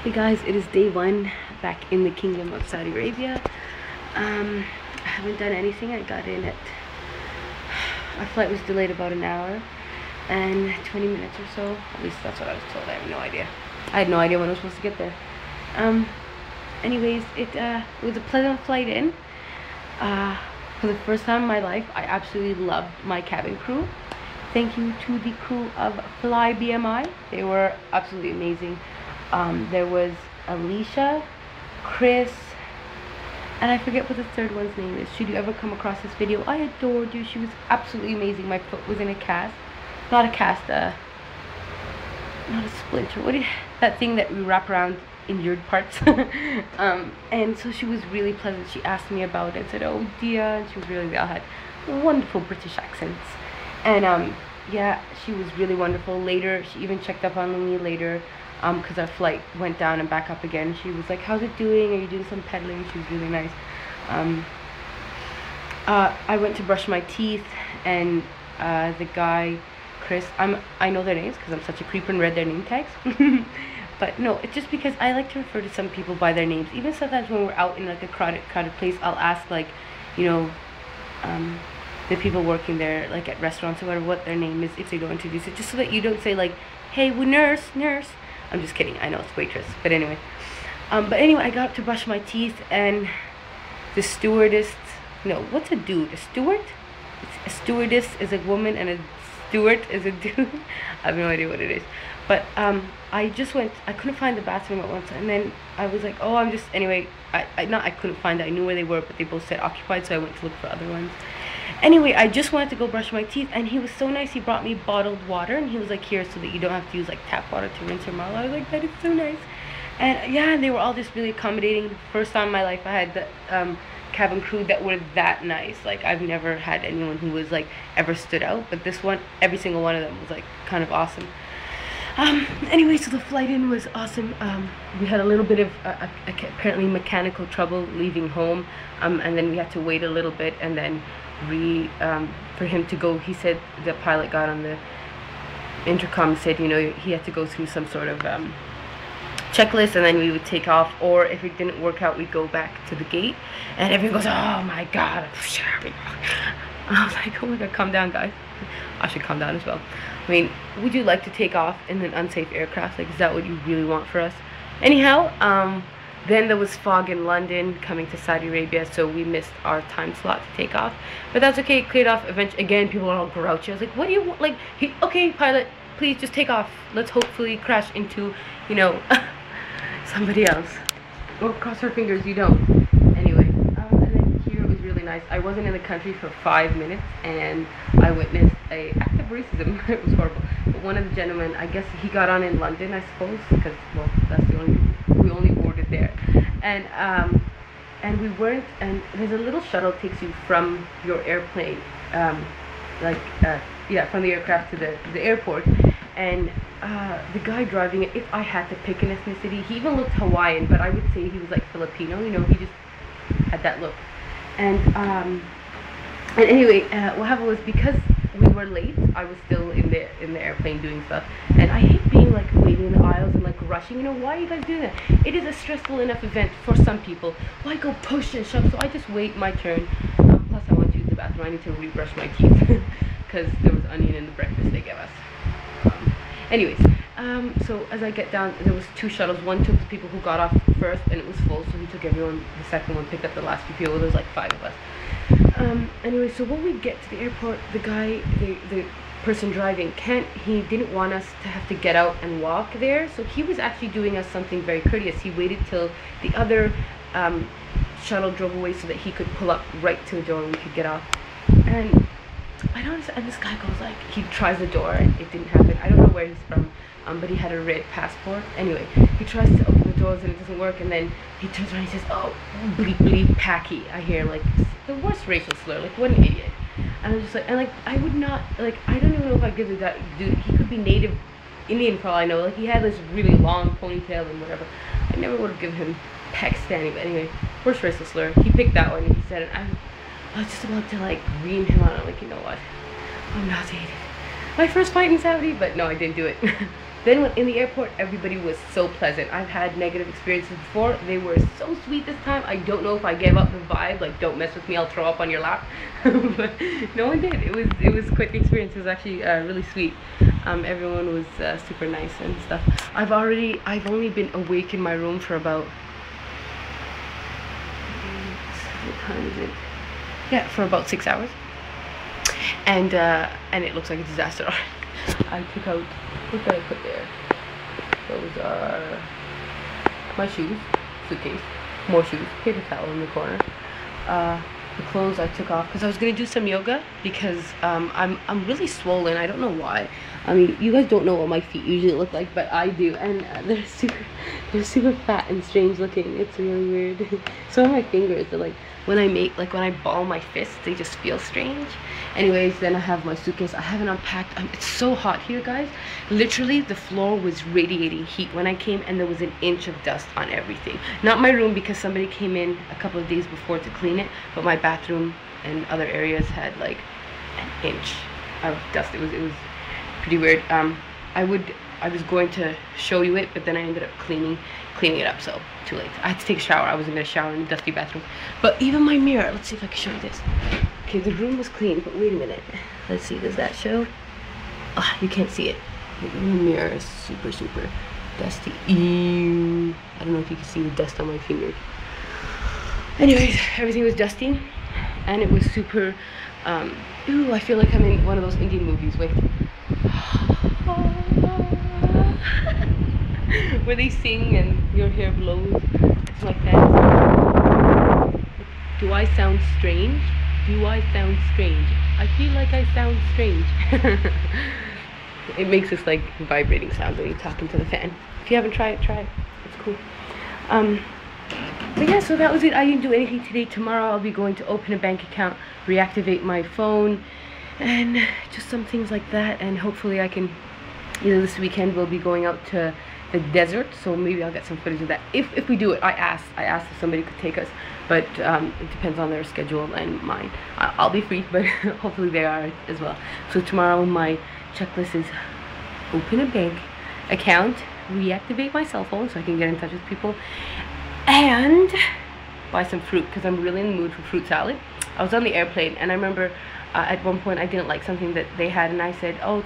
Hey guys, it is day one back in the Kingdom of Saudi Arabia. I haven't done anything. I got in at, our flight was delayed about an hour and 20 minutes or so. At least that's what I was told. I have no idea. I had no idea when I was supposed to get there. Anyways, it was a pleasant flight in. For the first time in my life, I absolutely loved my cabin crew. Thank you to the crew of Fly BMI. They were absolutely amazing. There was Alicia, Chris, and I forget what the third one's name is. Should you ever come across this video, I adored you. She was absolutely amazing. My foot was in a cast. Not a cast, not a splinter. What is that thing that we wrap around injured parts? And so she was really pleasant. She asked me about it and said, oh dear, and she was really well, had wonderful British accents. And yeah, she was really wonderful. Later, she even checked up on me later. Because our flight went down and back up again. She was like, how's it doing? Are you doing some pedaling? She was really nice. I went to brush my teeth, and the guy, Chris, I know their names because I'm such a creeper and read their name tags. But no, it's just because I like to refer to some people by their names. Even sometimes when we're out in like a crowded place, I'll ask, like, you know, the people working there, like at restaurants or whatever, what their name is if they don't introduce it, just so that you don't say like, hey, well, nurse. I'm just kidding. I know it's waitress, but anyway. I got up to brush my teeth, and the stewardess. No, what's a dude? A steward? A stewardess is a woman, and a steward is a dude. I have no idea what it is. But I just went. I couldn't find the bathroom at once, and then I was like, oh, I'm just anyway. I couldn't find it. I knew where they were, but they both said occupied, so I went to look for other ones. Anyway, I just wanted to go brush my teeth, and he was so nice. He brought me bottled water, and he was like, here, so that you don't have to use like tap water to rinse your mouth. I was like, that is so nice. And yeah, they were all just really accommodating. The first time in my life I had the cabin crew that were that nice. Like, I've never had anyone who was like ever stood out, but this one, every single one of them was like kind of awesome. Anyway, so the flight in was awesome. We had a little bit of apparently mechanical trouble leaving home, and then we had to wait a little bit, and then for him to go. He said, the pilot got on the intercom, said, you know, he had to go through some sort of checklist, and then we would take off, or if it didn't work out, we'd go back to the gate. And everyone goes, oh my god. I was like, oh my god, calm down, guys. I should calm down as well. I mean, would you like to take off in an unsafe aircraft? Like, is that what you really want for us? Anyhow, then there was fog in London coming to Saudi Arabia, so we missed our time slot to take off. But that's okay, it cleared off eventually. Again, people are all grouchy. I was like, what do you want? Like, okay, pilot, please just take off. Let's hopefully crash into, you know, somebody else. Or cross our fingers, you don't. Anyway, and then here it was really nice. I wasn't in the country for 5 minutes, and I witnessed an act of racism. It was horrible. But one of the gentlemen, I guess he got on in London, I suppose, because, well, that's the only, we only boarded there. And we weren't, and there's a little shuttle takes you from your airplane, yeah, from the aircraft to the airport. And the guy driving it, if I had to pick an ethnicity, he even looked Hawaiian, but I would say he was like Filipino, you know, he just had that look. And anyway, what happened was, because we were late, I was still in the airplane doing stuff, and I hate being like waiting in the aisles and like rushing. You know, why are you guys doing that? It is a stressful enough event for some people. Why go push and shove? So I just wait my turn. Plus I want to use the bathroom. I need to rebrush my teeth because there was onion in the breakfast they gave us. Anyways, so as I get down, there was 2 shuttles. One took the people who got off first, and it was full, so he took everyone. The second one picked up the last few people. There was like 5 of us. Anyway, so when we get to the airport, the guy, the person driving, he didn't want us to have to get out and walk there, so he was actually doing us something very courteous. He waited till the other shuttle drove away so that he could pull up right to the door and we could get off. And I don't understand, and this guy goes like, he tries the door and it didn't happen. I don't know where he's from, but he had a red passport. Anyway, he tries to open the doors and it doesn't work, and then he turns around and he says, oh, bleep bleep packy. I hear like the worst racial slur, like what an idiot. And I'm just like, and like, I would not, like, I don't even know if I'd give that dude, he could be native Indian for all I know. Like, he had this really long ponytail and whatever. I never would have given him Pakistani, but anyway, worst racial slur. He picked that one and he said it. I was just about to like ream him on. I'm like, you know what? I'm nauseated. My first fight in Saudi, but no, I didn't do it. Then in the airport, everybody was so pleasant. I've had negative experiences before. They were so sweet this time. I don't know if I gave up the vibe, like don't mess with me, I'll throw up on your lap. But no one did. It was quite the experience. It was actually really sweet. Everyone was super nice and stuff. I've only been awake in my room for about, what time is it? Yeah, for about 6 hours. And it looks like a disaster. I took out, what did I put there? Those are my shoes, suitcase, more shoes, paper towel in the corner. The clothes I took off because I was gonna do some yoga because I'm really swollen. I don't know why. I mean, you guys don't know what my feet usually look like, but I do, and they're super fat and strange looking. It's really weird. Some of my fingers are like, when I ball my fists, they just feel strange. Anyways, then I have my suitcase. I haven't unpacked. It's so hot here, guys. Literally, the floor was radiating heat when I came, and there was an inch of dust on everything. Not my room because somebody came in a couple of days before to clean it, but my bathroom and other areas had like an inch of dust. It was pretty weird. I was going to show you it, but then I ended up cleaning it up, so too late. I had to take a shower. I wasn't gonna shower in the dusty bathroom. But even my mirror, let's see if I can show you this. Okay, the room was clean, but wait a minute. Let's see, does that show? Ah, you can't see it. The mirror is super dusty. Ew. I don't know if you can see the dust on my fingers. Anyways, everything was dusty, and it was super, ooh, I feel like I'm in one of those Indian movies. Wait. Where they sing and your hair blows. It's like that. Do I sound strange? Do I sound strange? I feel like I sound strange. It makes this like vibrating sound when you're talking to the fan. If you haven't tried it, try it. It's cool. But yeah, so that was it. I didn't do anything today. Tomorrow I'll be going to open a bank account, reactivate my phone, and just some things like that. And hopefully I can, either this weekend we'll be going out to the desert, so maybe I'll get some footage of that. If we do it, I asked if somebody could take us, but it depends on their schedule and mine. I'll be free, but hopefully they are as well. So tomorrow my checklist is open a bank account, reactivate my cell phone so I can get in touch with people, and buy some fruit because I'm really in the mood for fruit salad. I was on the airplane and I remember at one point I didn't like something that they had, and I said, oh,